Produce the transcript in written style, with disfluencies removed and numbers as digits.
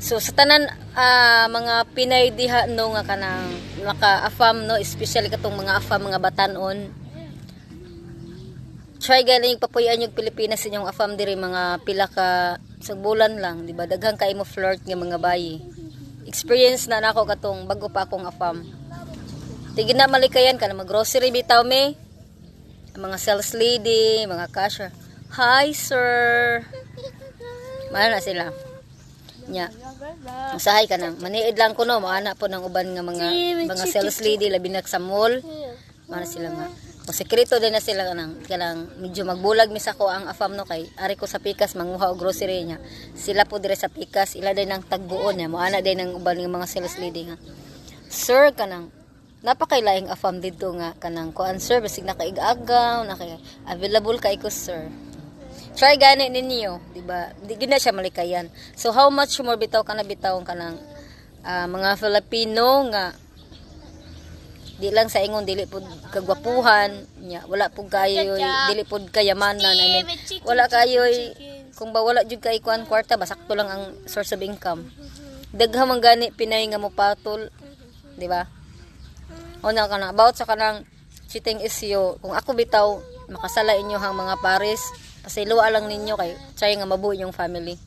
So sa tanan mga Pinay diha no nga kanang naka-afam no, especially katong mga afam mga batanon. Try galing papuyan yung Pilipinas sa inyong afam diri mga pila ka sa bulan lang, di ba? Daghang kay mo flirt nga mga bayi. Experience na nako katong bago pa akong afam. Tigin na malikayan ka na mag-grocery bitaw me. Mga sales lady, mga cashier. Hi sir. Mana na sila. Nya. Usahay ka nang maniid lang ko no, maana po ng uban nga mga sales lady labi na sa mall. Mana sila nga. Kung sekreto din na sila kanang medyo magbulag mi sa ko ang afam no kay ari ko sa pikas manguha og grocery niya. Sila po dire sa pikas ila din ang tagbuon niya, maana din ng uban nga mga sales lady nga. Sir kanang napakailaing afam dito nga kanang kuan sir basig nakaig-agaw naka available kay ko sir. Try gani ninyo, di ba? Di gina siya malikayan. So how much more bitaw kana bitaw kanang mga Filipino nga di lang sa ingon dili pud kagwapuhan nya wala pud kayo dili pud kayamanan, I mean wala kayo kung ba wala jud kay kuan kwarta ba sakto lang ang source of income. Daghang man gani Pinay nga mopatol, di ba? Una kana about sa kanang cheating issue, kung ako bitaw makasala inyo hang mga pares, pasiluwa lang ninyo kay try nga mabuo yung family.